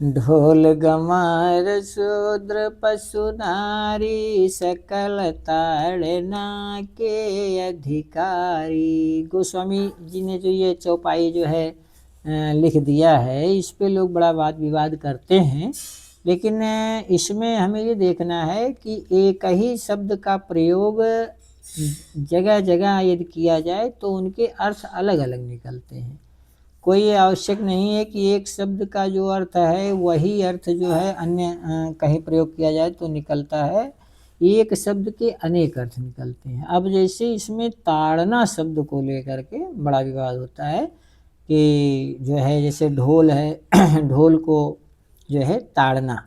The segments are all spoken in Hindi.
ढोल गमार शूद्र पशु नारी सकल ताड़ना के अधिकारी। गोस्वामी जी ने जो ये चौपाई जो है लिख दिया है, इस पे लोग बड़ा वाद विवाद करते हैं, लेकिन इसमें हमें ये देखना है कि एक ही शब्द का प्रयोग जगह जगह यदि किया जाए तो उनके अर्थ अलग अलग निकलते हैं। कोई आवश्यक नहीं है कि एक शब्द का जो अर्थ है वही अर्थ जो है अन्य कहीं प्रयोग किया जाए तो निकलता है। एक शब्द के अनेक अर्थ निकलते हैं। अब जैसे इसमें ताड़ना शब्द को लेकर के बड़ा विवाद होता है कि जो है जैसे ढोल है ढोल को जो है ताड़ना,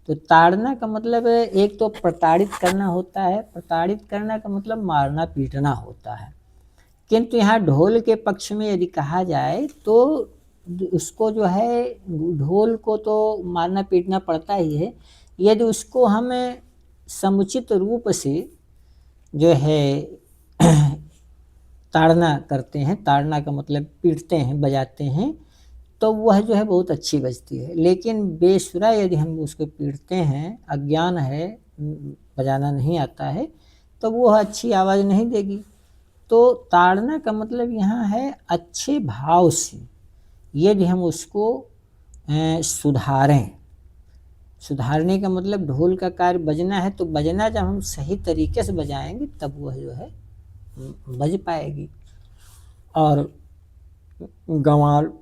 तो ताड़ना का मतलब एक तो प्रताड़ित करना होता है, प्रताड़ित करना का मतलब मारना पीटना होता है। किंतु यहाँ ढोल के पक्ष में यदि कहा जाए तो उसको जो है ढोल को तो मारना पीटना पड़ता ही है, यदि उसको हम समुचित रूप से जो है ताड़ना करते हैं, ताड़ना का मतलब पीटते हैं, बजाते हैं, तो वह जो है बहुत अच्छी बजती है। लेकिन बेसुरा यदि हम उसको पीटते हैं, अज्ञान है, बजाना नहीं आता है, तो वह अच्छी आवाज़ नहीं देगी। तो ताड़ना का मतलब यहाँ है अच्छे भाव से यदि हम उसको सुधारें। सुधारने का मतलब ढोल का कार्य बजना है, तो बजना जब हम सही तरीके से बजाएंगे तब वह जो है बज पाएगी। और गंवार,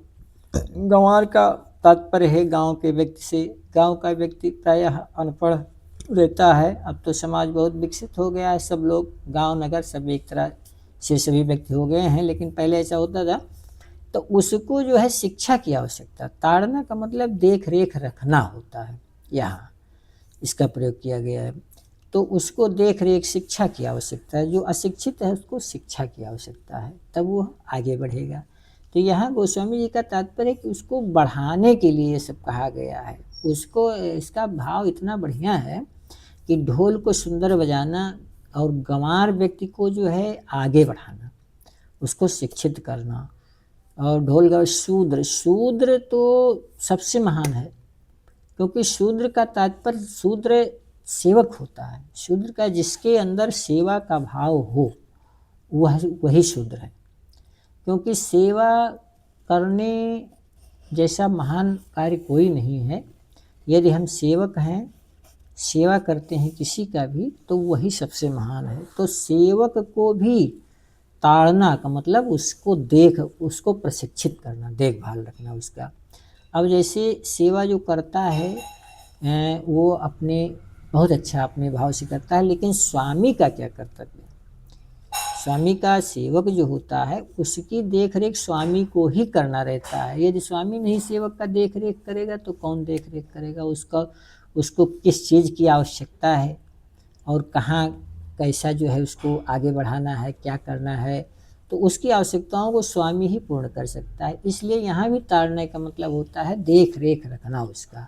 गंवार का तात्पर्य है गांव के व्यक्ति से। गांव का व्यक्ति प्रायः अनपढ़ रहता है। अब तो समाज बहुत विकसित हो गया है, सब लोग गांव नगर सब एक तरह से सभी व्यक्ति हो गए हैं, लेकिन पहले ऐसा होता था। तो उसको जो है शिक्षा की आवश्यकता। ताड़ना का मतलब देख रेख रखना होता है, यहाँ इसका प्रयोग किया गया है। तो उसको देख रेख शिक्षा की आवश्यकता है। जो अशिक्षित है उसको शिक्षा की आवश्यकता है, तब वो आगे बढ़ेगा। तो यहाँ गोस्वामी जी का तात्पर्य है कि उसको बढ़ाने के लिए ये सब कहा गया है। उसको इसका भाव इतना बढ़िया है कि ढोल को सुंदर बजाना और गंवार व्यक्ति को जो है आगे बढ़ाना, उसको शिक्षित करना। और ढोल का शूद्र, शूद्र तो सबसे महान है, क्योंकि शूद्र का तात्पर्य शूद्र सेवक होता है। शूद्र का जिसके अंदर सेवा का भाव हो वही शूद्र है, क्योंकि सेवा करने जैसा महान कार्य कोई नहीं है। यदि हम सेवक हैं, सेवा करते हैं किसी का भी, तो वही सबसे महान है। तो सेवक को भी ताड़ना का मतलब उसको प्रशिक्षित करना, देखभाल रखना उसका। अब जैसे सेवा जो करता है वो अपने बहुत अच्छा अपने भाव से करता है, लेकिन स्वामी का क्या कर्तव्य है? स्वामी का सेवक जो होता है उसकी देख रेख स्वामी को ही करना रहता है। यदि स्वामी नहीं सेवक का देख रेख करेगा तो कौन देख रेख करेगा? उसको किस चीज़ की आवश्यकता है और कहाँ कैसा जो है उसको आगे बढ़ाना है, क्या करना है, तो उसकी आवश्यकताओं को स्वामी ही पूर्ण कर सकता है। इसलिए यहाँ भी ताड़ने का मतलब होता है देख रेख रखना उसका,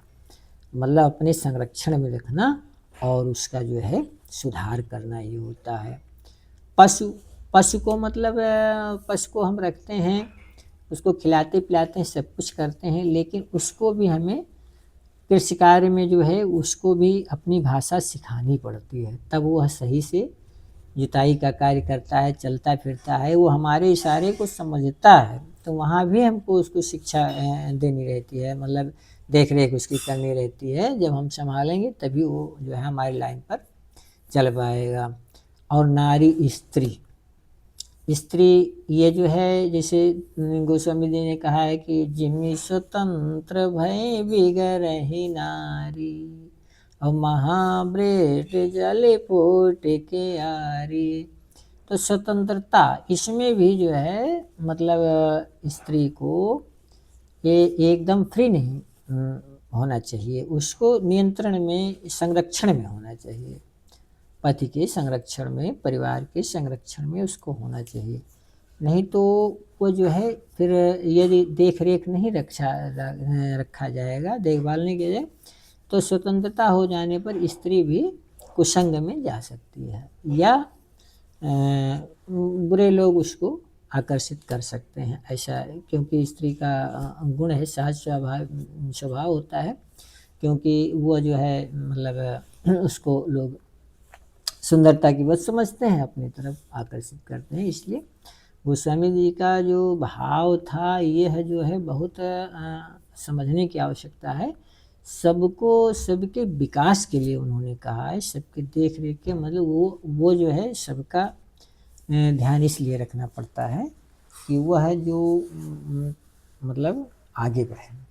मतलब अपने संरक्षण में रखना और उसका जो है सुधार करना ये होता है। पशु, पशु को मतलब पशु को हम रखते हैं, उसको खिलाते पिलाते हैं, सब कुछ करते हैं, लेकिन उसको भी हमें कृषि कार्य में जो है उसको भी अपनी भाषा सिखानी पड़ती है, तब वह सही से जुताई का कार्य करता है, चलता फिरता है, वो हमारे इशारे को समझता है। तो वहाँ भी हमको उसको शिक्षा देनी रहती है, मतलब देख रेख उसकी करनी रहती है। जब हम संभालेंगे तभी वो जो है हमारी लाइन पर चल पाएगा। और नारी, स्त्री, स्त्री ये जो है जैसे गोस्वामी जी ने कहा है कि जिमि स्वतंत्र भय बिगरहि नारी और महाब्रेट जले पोट के आरी। तो स्वतंत्रता इसमें भी जो है मतलब स्त्री को ये एकदम फ्री नहीं होना चाहिए, उसको नियंत्रण में, संरक्षण में होना चाहिए। पति के संरक्षण में, परिवार के संरक्षण में उसको होना चाहिए। नहीं तो वो जो है फिर यदि देख रेख नहीं रखा जाएगा, देखभाल नहीं किया जाए, तो स्वतंत्रता हो जाने पर स्त्री भी कुसंग में जा सकती है या बुरे लोग उसको आकर्षित कर सकते हैं, ऐसा क्योंकि स्त्री का गुण है, सहज स्वभाव होता है, क्योंकि वो जो है मतलब उसको लोग सुंदरता की बात समझते हैं, अपनी तरफ आकर्षित करते हैं। इसलिए गोस्वामी जी का जो भाव था ये है जो है बहुत समझने की आवश्यकता है। सबको सबके विकास के लिए उन्होंने कहा है, सबके देख रेख के, मतलब वो जो है सबका ध्यान इसलिए रखना पड़ता है कि वह जो मतलब आगे बढ़े।